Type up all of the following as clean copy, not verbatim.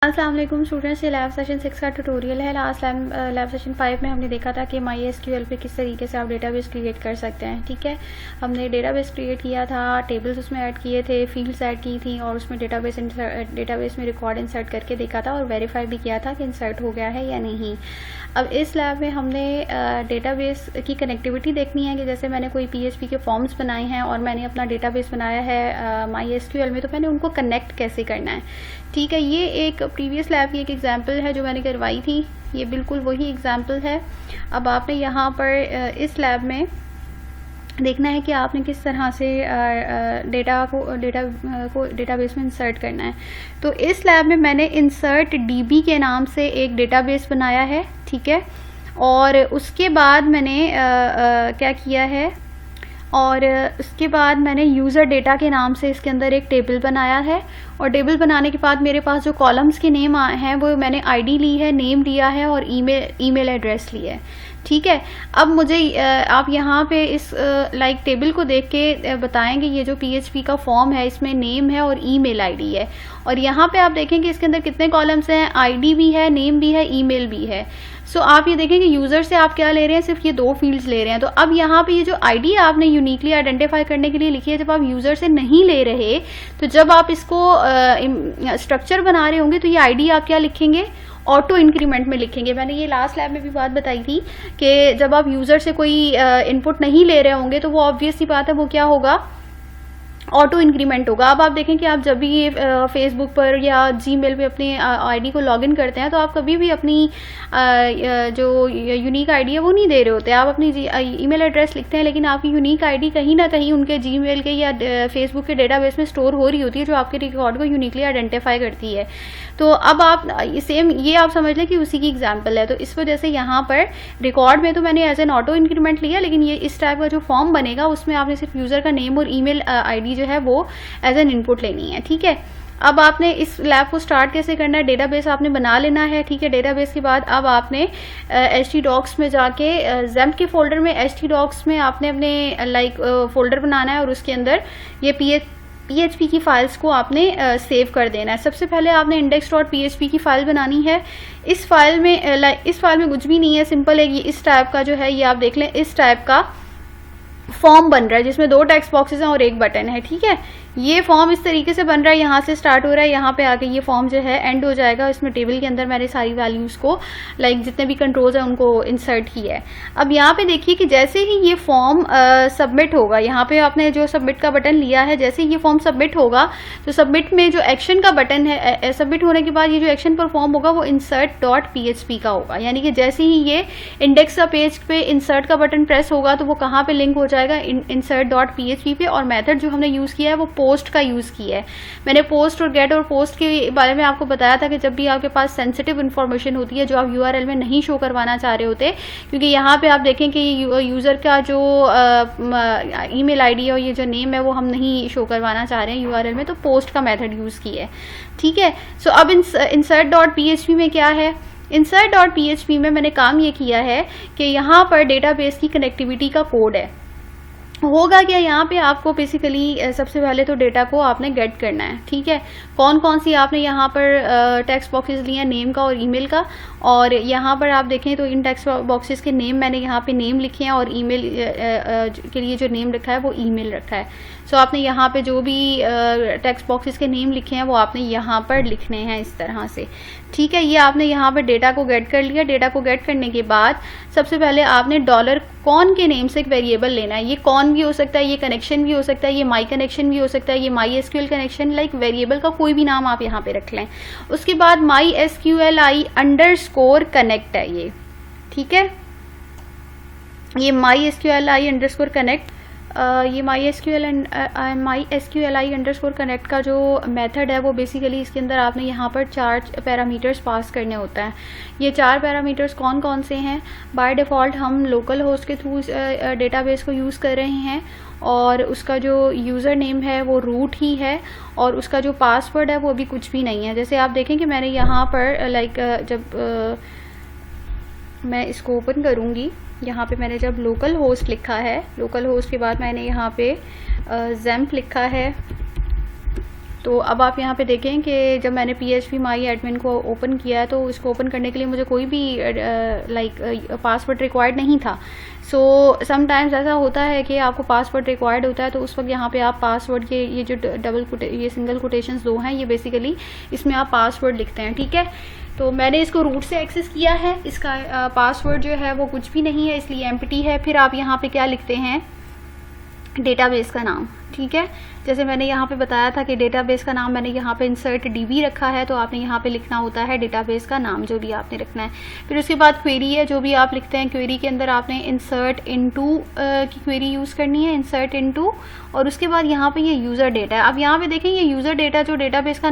अस्सलाम वालेकुम स्टूडेंट्स, ये लैब सेशन 6 का ट्यूटोरियल है। लास्ट लैब सेशन 5 में हमने देखा था कि माई एसक्यूएल पे किस तरीके से आप डेटाबेस क्रिएट कर सकते हैं। ठीक है, हमने डेटाबेस क्रिएट किया था, टेबल्स उसमें ऐड किए थे, फील्ड्स ऐड की थी और उसमें डेटाबेस में रिकॉर्ड इंसर्ट करके देखा था और वेरीफाई भी किया था कि इंसर्ट हो गया है या नहीं। अब इस लैब में हमने डेटाबेस की कनेक्टिविटी देखनी है कि जैसे मैंने कोई पीएचपी के फॉर्म्स बनाए हैं और मैंने अपना डेटाबेस बनाया है माई एसक्यूएल में, तो मैंने उनको कनेक्ट कैसे करना है। ठीक है, ये एक प्रीवियस लैब की एक एग्जांपल है जो मैंने करवाई थी, ये बिल्कुल वही एग्जांपल है। अब आपने यहाँ पर इस लैब में देखना है कि आपने किस तरह से डेटाबेस में इंसर्ट करना है। तो इस लैब में मैंने इंसर्ट डीबी के नाम से एक डेटाबेस बनाया है। ठीक है, और उसके बाद मैंने क्या किया है, और उसके बाद मैंने यूज़र डेटा के नाम से इसके अंदर एक टेबल बनाया है। और टेबल बनाने के बाद मेरे पास जो कॉलम्स के नेम हैं वो मैंने आईडी ली है, नेम लिया है और ईमेल एड्रेस ली है। ठीक है, अब मुझे आप यहाँ पे इस टेबल को देख के बताएंगे ये जो पीएचपी का फॉर्म है इसमें नेम है और ईमेल आईडी है। और यहाँ पे आप देखेंगे इसके अंदर कितने कॉलम्स हैं, आईडी भी है, नेम भी है, ईमेल भी है। सो आप ये देखेंगे यूज़र से आप क्या ले रहे हैं, सिर्फ ये 2 फील्ड्स ले रहे हैं। तो अब यहाँ पे ये जो आईडी आपने यूनिकली आइडेंटिफाई करने के लिए लिखी है, जब आप यूज़र से नहीं ले रहे तो जब आप इसको स्ट्रक्चर बना रहे होंगे तो ये आईडी आप क्या लिखेंगे, ऑटो इंक्रीमेंट में लिखेंगे। मैंने ये लास्ट लैब में भी बात बताई थी कि जब आप यूज़र से कोई इनपुट नहीं ले रहे होंगे तो वो ऑब्वियस सी बात है वो क्या होगा, ऑटो इंक्रीमेंट होगा। अब आप देखें कि आप जब भी ये फेसबुक पर या जीमेल पे अपनी आईडी को लॉगिन करते हैं तो आप कभी भी अपनी जो यूनिक आईडी है वो नहीं दे रहे होते। आप अपनी ईमेल एड्रेस लिखते हैं लेकिन आपकी यूनिक आईडी कहीं ना कहीं उनके जीमेल के या फेसबुक के डेटाबेस में स्टोर हो रही होती है जो आपके रिकॉर्ड को यूनिकली आइडेंटिफाई करती है। तो अब आप सेम ये आप समझ लें कि उसी की एग्जाम्पल है। तो इस वजह से यहाँ पर रिकॉर्ड में तो मैंने एज एन ऑटो इंक्रीमेंट लिया, लेकिन ये इस टाइप का जो फॉर्म बनेगा उसमें आपने सिर्फ यूज़र का नेम और ईमेल आईडी जो है वो एज एन इनपुट लेनी है। ठीक है, अब आपने इस लैब को स्टार्ट कैसे करना है, डेटाबेस आपने बना लेना है। ठीक है, डेटाबेस के बाद अब आपने htdocs में जाके XAMPP के फोल्डर में htdocs में आपने अपने फोल्डर बनाना है और उसके अंदर ये PHP की फाइल्स को आपने सेव कर देना है। सबसे पहले आपने index.php की फाइल बनानी है। इस फाइल में कुछ भी नहीं है, सिंपल है। ये इस टाइप का जो है, ये आप देख लें, इस टाइप का फॉर्म बन रहा है जिसमें 2 टेक्स्ट बॉक्सेस हैं और 1 बटन है। ठीक है, ये फॉर्म इस तरीके से बन रहा है, यहाँ से स्टार्ट हो रहा है, यहाँ पे आके ये फॉर्म जो है एंड हो जाएगा। इसमें टेबल के अंदर मैंने सारी वैल्यूज़ को जितने भी कंट्रोल्स हैं उनको इंसर्ट किया है। अब यहाँ पे देखिए कि जैसे ही ये फॉर्म सबमिट होगा, यहाँ पे आपने जो सबमिट का बटन लिया है, जैसे ही ये फॉर्म सबमिट होगा तो सबमिट में जो एक्शन का बटन है, सबमिट होने के बाद ये जो एक्शन परफॉर्म होगा वो insert.php का होगा। यानी कि जैसे ही ये इंडेक्स का पेज पे इंसर्ट का बटन प्रेस होगा तो वो कहाँ पे लिंक हो जाएगा, insert.php पे। और मेथड जो हमने यूज़ किया है वो पोस्ट का यूज़ किया है। मैंने पोस्ट और गेट और पोस्ट के बारे में आपको बताया था कि जब भी आपके पास सेंसिटिव इन्फॉर्मेशन होती है जो आप यूआरएल में नहीं शो करवाना चाह रहे होते, क्योंकि यहाँ पे आप देखें कि यूज़र का जो ईमेल आईडी है और ये जो नेम है वो हम नहीं शो करवाना चाह रहे हैं यूआरएल में, तो पोस्ट का मेथड यूज़ किया है। ठीक है, सो अब insert.php में क्या है, insert.php में मैंने काम ये किया है कि यहाँ पर डेटाबेस की कनेक्टिविटी का कोड है। होगा क्या, यहाँ पे आपको बेसिकली सबसे पहले तो डेटा को आपने गेट करना है। ठीक है, कौन कौन सी आपने यहाँ पर टेक्स्ट बॉक्सेस लिए हैं, नेम का और ईमेल का। और यहाँ पर आप देखें तो इन टेक्स्ट बॉक्सेस के नेम मैंने यहाँ पे नेम लिखे हैं और ईमेल के लिए जो नेम रखा है वो ईमेल रखा है। सो आपने यहाँ पे जो भी टेक्स्ट बॉक्सेस के नेम लिखे हैं वो आपने यहाँ पर लिखने हैं इस तरह से। ठीक है, ये आपने यहाँ पर डेटा को गेट कर लिया। डेटा को गेट करने के बाद सबसे पहले आपने $कॉन के नेम से एक वेरिएबल लेना है। ये कॉन भी हो सकता है, ये कनेक्शन भी हो सकता है, ये माई कनेक्शन भी हो सकता है, ये माई एसक्यूएल कनेक्शन, वेरिएबल का कोई भी नाम आप यहाँ पे रख लें। उसके बाद MySQLi_connect है ये। ठीक है, ये MySQLi_connect ये MySQLi_connect का जो मेथड है वो बेसिकली इसके अंदर आपने यहाँ पर 4 पैरामीटर्स पास करने होता है। ये 4 पैरामीटर्स कौन कौन से हैं, बाय डिफ़ॉल्ट हम लोकल होस्ट के थ्रू डेटाबेस को यूज़ कर रहे हैं और उसका जो यूज़र नेम है वो रूट ही है और उसका जो पासवर्ड है वो भी कुछ भी नहीं है। जैसे आप देखें कि मैंने यहाँ पर जब मैं इसको ओपन करूँगी, यहाँ पे मैंने जब लोकल होस्ट लिखा है, लोकल होस्ट के बाद मैंने यहाँ पे XAMPP लिखा है तो अब आप यहाँ पे देखें कि जब मैंने PHP माई एडमिन को ओपन किया है तो इसको ओपन करने के लिए मुझे कोई भी पासवर्ड रिक्वायर्ड नहीं था। सो समटाइम्स ऐसा होता है कि आपको पासवर्ड रिक्वायर्ड होता है, तो उस वक्त यहाँ पे आप पासवर्ड के ये जो ये सिंगल कोटेशंस दो हैं, ये बेसिकली इसमें आप पासवर्ड लिखते हैं, ठीक है। तो मैंने इसको रूट से एक्सेस किया है, इसका पासवर्ड जो है वो कुछ भी नहीं है, इसलिए एम्प्टी है। फिर आप यहाँ पे क्या लिखते हैं, डेटाबेस का नाम, ठीक है। जैसे मैंने यहाँ पे बताया था कि डेटाबेस का नाम मैंने यहाँ पे इंसर्ट DB रखा है, तो आपने यहाँ पे लिखना होता है डेटाबेस का नाम जो भी आपने रखना है। फिर उसके बाद क्वेरी है, जो भी आप लिखते हैं क्वेरी के अंदर आपने इंसर्ट इनटू की क्वेरी यूज़ करनी है, इंसर्ट इनटू, और उसके बाद यहाँ पे ये यूज़र डेटा है। अब यहाँ पे देखें ये यूज़र डेटा जो डेटाबेस का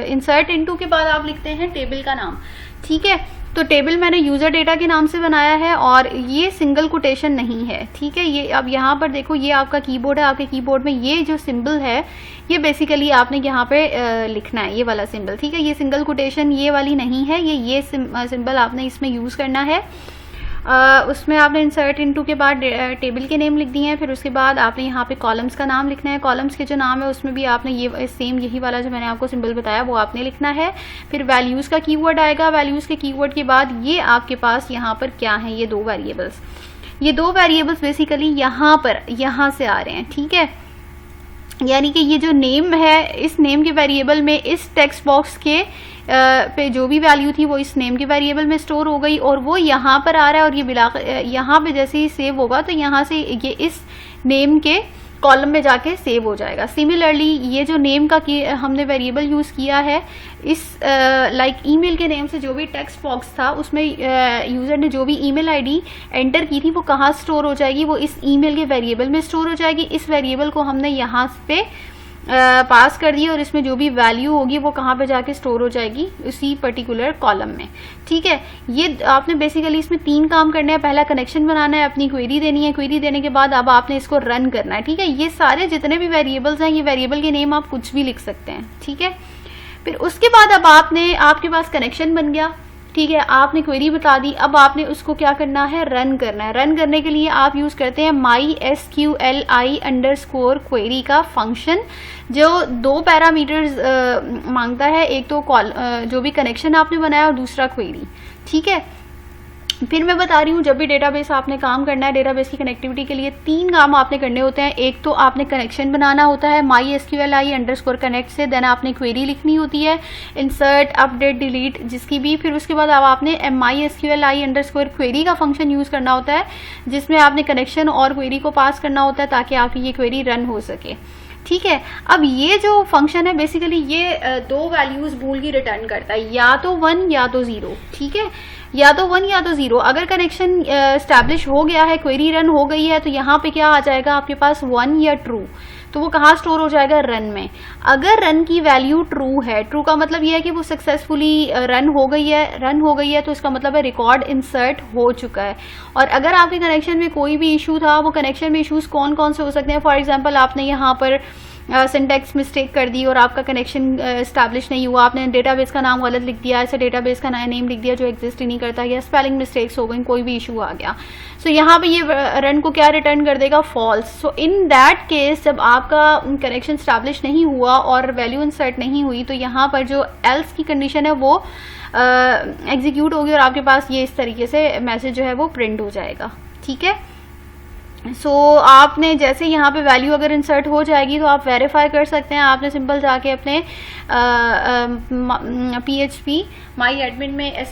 इंसर्ट इनटू के बाद आप लिखते हैं टेबल का नाम, ठीक है। तो टेबल मैंने यूज़र डेटा के नाम से बनाया है और ये सिंगल कोटेशन नहीं है, ठीक है। ये अब यहाँ पर देखो, ये आपका कीबोर्ड है, आपके कीबोर्ड में ये जो सिंबल है ये बेसिकली आपने यहाँ पे लिखना है, ये वाला सिंबल, ठीक है। ये सिंगल कोटेशन ये वाली नहीं है, ये सिंबल आपने इसमें यूज़ करना है। उसमें आपने इंसर्ट इनटू के बाद टेबल के नेम लिख दिए हैं। फिर उसके बाद आपने यहाँ पे कॉलम्स का नाम लिखना है, कॉलम्स के जो नाम है उसमें भी आपने ये सेम यही वाला जो मैंने आपको सिंबल बताया वो आपने लिखना है। फिर वैल्यूज़ का कीवर्ड आएगा, वैल्यूज़ के कीवर्ड के बाद ये आपके पास यहाँ पर क्या है, ये दो वेरिएबल्स बेसिकली यहाँ से आ रहे हैं, ठीक है। यानी कि ये जो नेम है, इस नेम के वेरिएबल में इस टेक्स्ट बॉक्स के पे जो भी वैल्यू थी वो इस नेम के वेरिएबल में स्टोर हो गई और वो यहाँ पर आ रहा है, और ये यहाँ पे जैसे ही सेव होगा तो यहाँ से ये इस नेम के कॉलम में जाके सेव हो जाएगा। सिमिलरली ये जो नेम का हमने वेरिएबल यूज़ किया है, इस ईमेल के नेम से जो भी टेक्स्ट बॉक्स था उसमें यूज़र ने जो भी ईमेल आईडी एंटर की थी वो कहाँ स्टोर हो जाएगी, वो इस ईमेल के वेरिएबल में स्टोर हो जाएगी। इस वेरिएबल को हमने यहाँ पे पास कर दिया और इसमें जो भी वैल्यू होगी वो कहाँ पे जाके स्टोर हो जाएगी, उसी पर्टिकुलर कॉलम में, ठीक है। ये आपने बेसिकली इसमें 3 काम करने हैं। पहला कनेक्शन बनाना है, अपनी क्वेरी देनी है, क्वेरी देने के बाद अब आपने इसको रन करना है, ठीक है। ये सारे जितने भी वेरिएबल्स हैं, ये वेरिएबल के नेम आप कुछ भी लिख सकते हैं, ठीक है। फिर उसके बाद अब आपके पास कनेक्शन बन गया, ठीक है। आपने क्वेरी बता दी, अब आपने उसको क्या करना है, रन करना है। रन करने के लिए आप यूज़ करते हैं MySQLi_query का फंक्शन, जो 2 पैरामीटर्स मांगता है, एक तो जो भी कनेक्शन आपने बनाया और दूसरा क्वेरी, ठीक है। फिर मैं बता रही हूँ, जब भी डेटाबेस आपने काम करना है, डेटाबेस की कनेक्टिविटी के लिए 3 काम आपने करने होते हैं। एक तो आपने कनेक्शन बनाना होता है MySQLi_connect से, देन आपने क्वेरी लिखनी होती है, इंसर्ट, अपडेट, डिलीट, जिसकी भी। फिर उसके बाद अब आपने MySQLi_query का फंक्शन यूज़ करना होता है, जिसमें आपने कनेक्शन और क्वेरी को पास करना होता है ताकि आपकी ये क्वेरी रन हो सके, ठीक है। अब ये जो फंक्शन है बेसिकली ये 2 वैल्यूज़ बूल की रिटर्न करता है, या तो 1 या तो 0, ठीक है। या तो 1 या तो 0। अगर कनेक्शन एस्टैब्लिश हो गया है, क्वेरी रन हो गई है, तो यहाँ पे क्या आ जाएगा आपके पास, 1 या ट्रू, तो वो कहाँ स्टोर हो जाएगा, रन में। अगर रन की वैल्यू ट्रू है, ट्रू का मतलब ये है कि वो सक्सेसफुली रन हो गई है, तो इसका मतलब है रिकॉर्ड इंसर्ट हो चुका है। और अगर आपके कनेक्शन में कोई भी इशू था, वो कनेक्शन में इशूज़ कौन कौन से हो सकते हैं, फॉर एग्जांपल आपने यहाँ पर सिंटैक्स मिस्टेक कर दी और आपका कनेक्शन एस्टैब्लिश नहीं हुआ, आपने डेटाबेस का नाम गलत लिख दिया, ऐसे डेटाबेस का नया नेम लिख दिया जो एग्जिस्ट ही नहीं करता, या स्पेलिंग मिस्टेक्स हो गई, कोई भी इशू आ गया, सो यहाँ पे ये रन को क्या रिटर्न कर देगा, false. So in that case जब आपका कनेक्शन एस्टैब्लिश नहीं हुआ और वैल्यू इंसर्ट नहीं हुई, तो यहाँ पर जो एल्स की कंडीशन है वो एग्जीक्यूट होगी और आपके पास ये इस तरीके से मैसेज जो है वो प्रिंट हो जाएगा, ठीक है। सो आपने जैसे यहाँ पे वैल्यू अगर इंसर्ट हो जाएगी तो आप वेरीफाई कर सकते हैं। आपने सिंपल जाके अपने PHP माई एडमिन में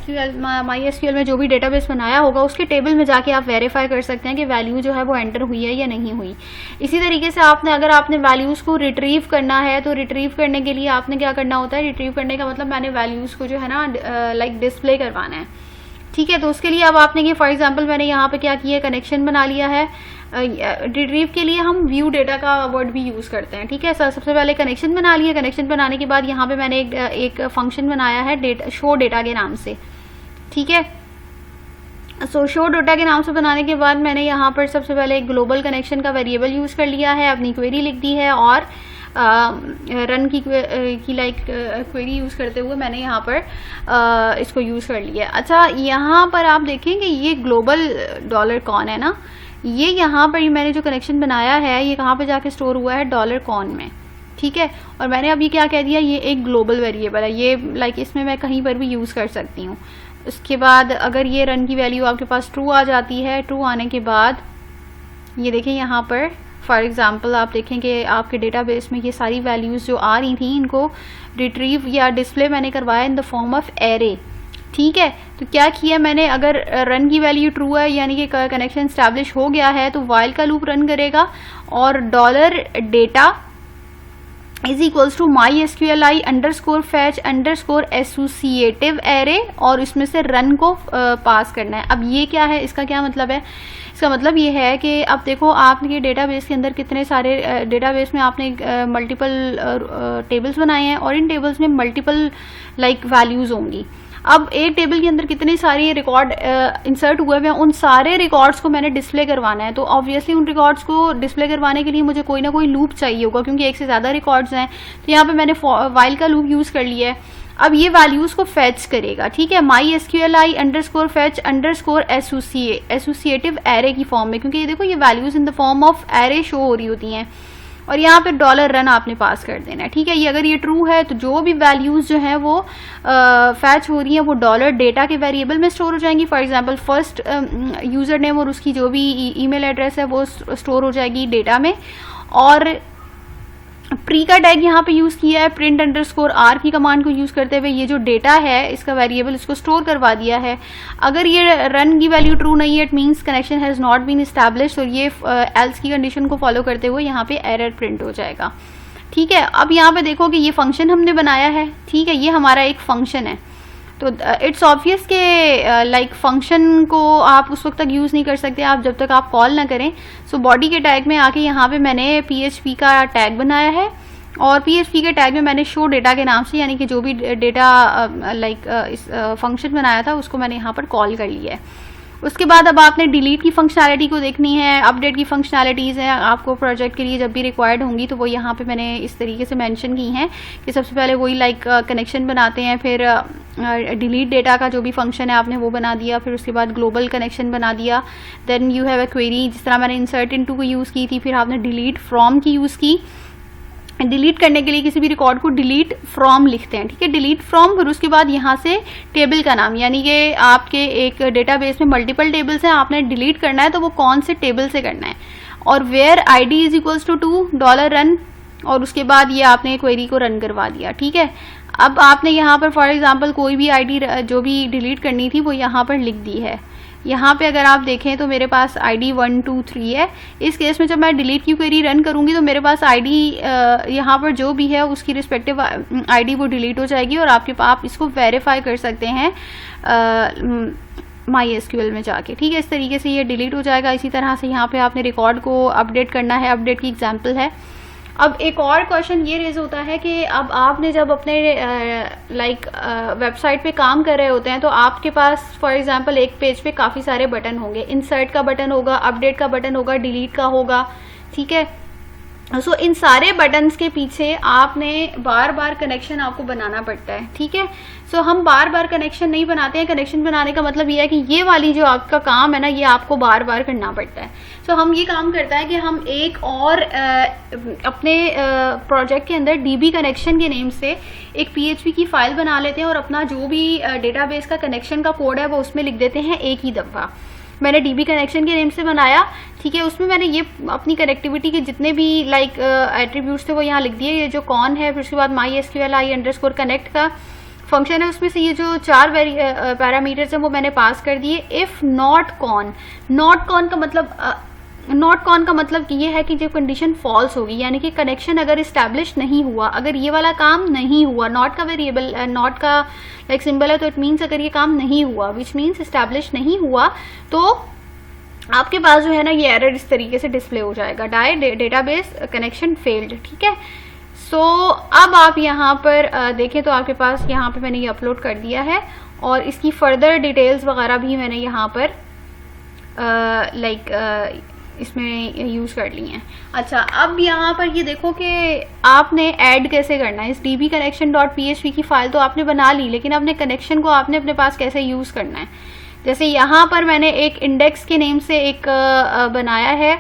MySQL में जो भी डेटाबेस बनाया होगा उसके टेबल में जाके आप वेरीफाई कर सकते हैं कि वैल्यू जो है वो एंटर हुई है या नहीं हुई। इसी तरीके से अगर आपने वैल्यूज़ को रिट्रीव करना है तो रिट्रीव करने के लिए आपने क्या करना होता है, रिट्रीव करने का मतलब मैंने वैल्यूज़ को जो है ना डिस्प्ले करवाना है, ठीक है। तो उसके लिए अब आपने ये फॉर एग्जांपल मैंने यहाँ पे क्या किया है, कनेक्शन बना लिया है। रिट्रीव के लिए हम व्यू डेटा का वर्ड भी यूज़ करते हैं, ठीक है। सबसे पहले कनेक्शन बना लिया, कनेक्शन बनाने के बाद यहाँ पे मैंने एक फंक्शन बनाया है शो डेटा के नाम से, ठीक है। सो शो डेटा के नाम से बनाने के बाद मैंने यहाँ पर सबसे पहले एक ग्लोबल कनेक्शन का वेरिएबल यूज़ कर लिया है, अपनी क्वेरी लिख दी है और रन की क्वेरी यूज़ करते हुए मैंने यहाँ पर इसको यूज़ कर लिया। अच्छा, यहाँ पर आप देखें कि ये ग्लोबल डॉलर कॉन है ना, ये यहाँ पर मैंने जो कनेक्शन बनाया है ये कहाँ पे जाके स्टोर हुआ है, डॉलर कॉन में, ठीक है। और मैंने अब ये क्या कह दिया, ये एक ग्लोबल वेरिएबल है, ये लाइक इसमें मैं कहीं पर भी यूज़ कर सकती हूँ। उसके बाद अगर ये रन की वैल्यू आपके पास ट्रू आ जाती है, ट्रू आने के बाद ये देखें यहाँ पर फॉर एग्जांपल आप देखें कि आपके डेटाबेस में ये सारी वैल्यूज़ जो आ रही थी इनको रिट्रीव या डिस्प्ले मैंने करवाया in the form of array, ठीक है। तो क्या किया मैंने, अगर रन की वैल्यू ट्रू है यानी कि कनेक्शन इस्टेब्लिश हो गया है तो वाइल का लूप रन करेगा और dollar data is equals to MySQLi underscore fetch underscore associative array और इसमें से रन को पास करना है। अब ये क्या है, इसका क्या मतलब है, इसका मतलब ये है कि अब देखो आपने डेटाबेस के अंदर कितने सारे डेटाबेस में आपने मल्टीपल टेबल्स बनाए हैं और इन टेबल्स में मल्टीपल लाइक वैल्यूज़ होंगी। अब एक टेबल के अंदर कितने सारे रिकॉर्ड इंसर्ट हुए हुए हैं, उन सारे रिकॉर्ड्स को मैंने डिस्प्ले करवाना है। तो ऑब्वियसली उन रिकॉर्ड्स को डिस्प्ले करवाने के लिए मुझे कोई ना कोई लूप चाहिए होगा क्योंकि एक से ज़्यादा रिकॉर्ड्स हैं। तो यहाँ पे मैंने वाइल का लूप यूज़ कर लिया है। अब ये वैल्यूज़ को फैच करेगा, ठीक है, MySQLi underscore fetch underscore associative array की फॉर्म में, क्योंकि ये देखो ये values in the form of array show हो रही होती हैं और यहाँ पे डॉलर रन आपने पास कर देना है, ठीक है। ये अगर ये ट्रू है तो जो भी वैल्यूज़ जो हैं वो फैच हो रही हैं वो डॉलर डेटा के वेरिएबल में स्टोर हो जाएंगी। For example first user name और उसकी जो भी ईमेल एड्रेस है वो स्टोर हो जाएगी डेटा में। और प्री का टैग यहाँ पे यूज़ किया है, प्रिंट अंडरस्कोर आर की कमांड को यूज़ करते हुए ये जो डेटा है इसका वेरिएबल इसको स्टोर करवा दिया है। अगर ये रन की वैल्यू ट्रू नहीं है it means connection has not been established और ये एल्स की कंडीशन को फॉलो करते हुए यहाँ पे एरर प्रिंट हो जाएगा, ठीक है। अब यहाँ पे देखो कि ये फंक्शन हमने बनाया है, ठीक है, ये हमारा एक फंक्शन है। तो इट्स ऑब्वियस के लाइक फंक्शन को आप उस वक्त तक यूज़ नहीं कर सकते आप जब तक आप कॉल ना करें। सो बॉडी के टैग में आके यहाँ पे मैंने PHP का टैग बनाया है और PHP के टैग में मैंने शो डेटा के नाम से यानी कि जो भी डेटा लाइक इस फंक्शन बनाया था उसको मैंने यहाँ पर कॉल कर लिया है। उसके बाद अब आपने डिलीट की फंक्शनैलिटी को देखनी है, अपडेट की फंक्शनैलिटीज़ हैं आपको प्रोजेक्ट के लिए जब भी रिक्वायर्ड होंगी तो वो यहाँ पे मैंने इस तरीके से मेंशन की हैं कि सबसे पहले वही लाइक कनेक्शन बनाते हैं, फिर डिलीट डेटा का जो भी फंक्शन है आपने वो बना दिया, फिर उसके बाद ग्लोबल कनेक्शन बना दिया। Then you have a query, जिस तरह मैंने इंसर्ट इनटू को यूज़ की थी, फिर आपने डिलीट फ्रॉम की यूज़ की। डिलीट करने के लिए किसी भी रिकॉर्ड को डिलीट फ्रॉम लिखते हैं, ठीक है, डिलीट फ्रॉम। फिर उसके बाद यहाँ से टेबल का नाम यानी कि आपके एक डेटाबेस में मल्टीपल टेबल्स हैं, आपने डिलीट करना है तो वो कौन से टेबल से करना है। और where ID is equals to dollar run और उसके बाद ये आपने क्वेरी को रन करवा दिया, ठीक है। अब आपने यहाँ पर फॉर एग्जांपल कोई भी ID जो भी डिलीट करनी थी वो यहाँ पर लिख दी है। यहाँ पे अगर आप देखें तो मेरे पास ID 1 2 3 है। इस केस में जब मैं डिलीट की क्वेरी रन करूँगी तो मेरे पास ID यहाँ पर जो भी है उसकी रिस्पेक्टिव ID वो डिलीट हो जाएगी और आप इसको वेरीफाई कर सकते हैं MySQL में जाके, ठीक है। इस तरीके से ये डिलीट हो जाएगा। इसी तरह से यहाँ पे आपने रिकॉर्ड को अपडेट करना है, अपडेट की एग्जाम्पल है। अब एक और क्वेश्चन ये रेज होता है कि अब आपने जब अपने लाइक वेबसाइट पे काम कर रहे होते हैं तो आपके पास फॉर एग्जांपल एक पेज पे काफ़ी सारे बटन होंगे, इंसर्ट का बटन होगा, अपडेट का बटन होगा, डिलीट का होगा, ठीक है। सो इन सारे बटन्स के पीछे आपने बार बार कनेक्शन आपको बनाना पड़ता है, ठीक है। सो हम बार बार कनेक्शन नहीं बनाते हैं। कनेक्शन बनाने का मतलब ये है कि ये वाली जो आपका काम है ना ये आपको बार बार करना पड़ता है। सो हम ये काम करता है कि हम एक और अपने प्रोजेक्ट के अंदर DB कनेक्शन के नेम से एक PHP की फाइल बना लेते हैं और अपना जो भी डेटाबेस का कनेक्शन का कोड है वो उसमें लिख देते हैं एक ही दफ़ा। मैंने DB कनेक्शन के नेम से बनाया, ठीक है। उसमें मैंने ये अपनी कनेक्टिविटी के जितने भी लाइक एट्रीब्यूट्स थे वो यहाँ लिख दिए। ये जो कॉन है, फिर उसके बाद MySQLi अंडरस्कोर कनेक्ट का फंक्शन है, उसमें से ये जो 4 पैरामीटर्स हैं वो मैंने पास कर दिए। If not con, not con का मतलब नॉट कॉन का मतलब ये है कि जो कंडीशन फॉल्स होगी यानी कि कनेक्शन अगर इस्टेब्लिश नहीं हुआ, अगर ये वाला काम नहीं हुआ, नॉट का वेरिएबल नॉट का लाइक सिंबल है तो इट मीन्स अगर ये काम नहीं हुआ विच मीन्स इस्टेब्लिश नहीं हुआ तो आपके पास जो है ना ये एरर इस तरीके से डिस्प्ले हो जाएगा, डेटाबेस कनेक्शन फेल्ड, ठीक है। सो अब आप यहाँ पर देखें तो आपके पास यहाँ पे मैंने ये अपलोड कर दिया है और इसकी फर्दर डिटेल्स वगैरह भी मैंने यहाँ पर इसमें यूज़ कर ली हैं। अच्छा, अब यहाँ पर ये देखो कि आपने ऐड कैसे करना है इस DB connection.php की फाइल तो आपने बना ली, लेकिन अपने कनेक्शन को आपने अपने पास कैसे यूज़ करना है। जैसे यहाँ पर मैंने एक इंडेक्स के नेम से एक बनाया है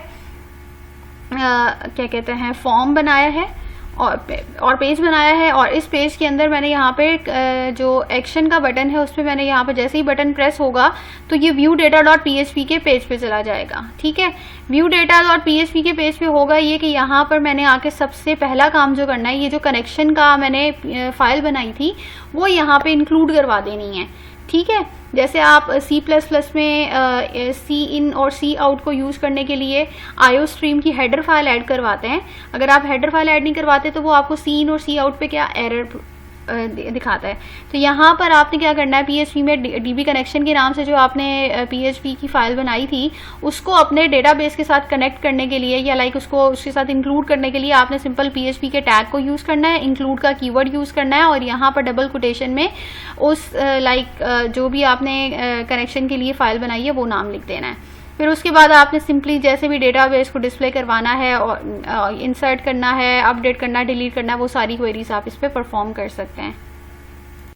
क्या कहते हैं फॉर्म बनाया है और पेज बनाया है। और इस पेज के अंदर मैंने यहाँ पे जो एक्शन का बटन है उसमें मैंने यहाँ पे जैसे ही बटन प्रेस होगा तो ये व्यू डेटा डॉट php के पेज पे चला जाएगा। ठीक है, व्यू डेटा डॉट php के पेज पे होगा ये कि यहाँ पर मैंने आके सबसे पहला काम जो करना है, ये जो कनेक्शन का मैंने फाइल बनाई थी वो यहाँ पे इंक्लूड करवा देनी है। ठीक है, जैसे आप C++ में सी इन और सी आउट को यूज़ करने के लिए आईओ स्ट्रीम की हेडर फाइल ऐड करवाते हैं, अगर आप हेडर फाइल ऐड नहीं करवाते तो वो आपको सी इन और सी आउट पे क्या एरर दिखाता है। तो यहाँ पर आपने क्या करना है, PHP में DB कनेक्शन के नाम से जो आपने PHP की फाइल बनाई थी उसको अपने डेटाबेस के साथ कनेक्ट करने के लिए या लाइक उसको उसके साथ इंक्लूड करने के लिए आपने सिंपल PHP के टैग को यूज़ करना है, इंक्लूड का कीवर्ड यूज़ करना है और यहाँ पर डबल कोटेशन में उस जो भी आपने कनेक्शन के लिए फाइल बनाई है वो नाम लिख देना है। फिर उसके बाद आपने सिंपली जैसे भी डेटाबेस को डिस्प्ले करवाना है और इंसर्ट करना है, अपडेट करना है, डिलीट करना है, वो सारी क्वेरीज आप इस पर परफॉर्म कर सकते हैं।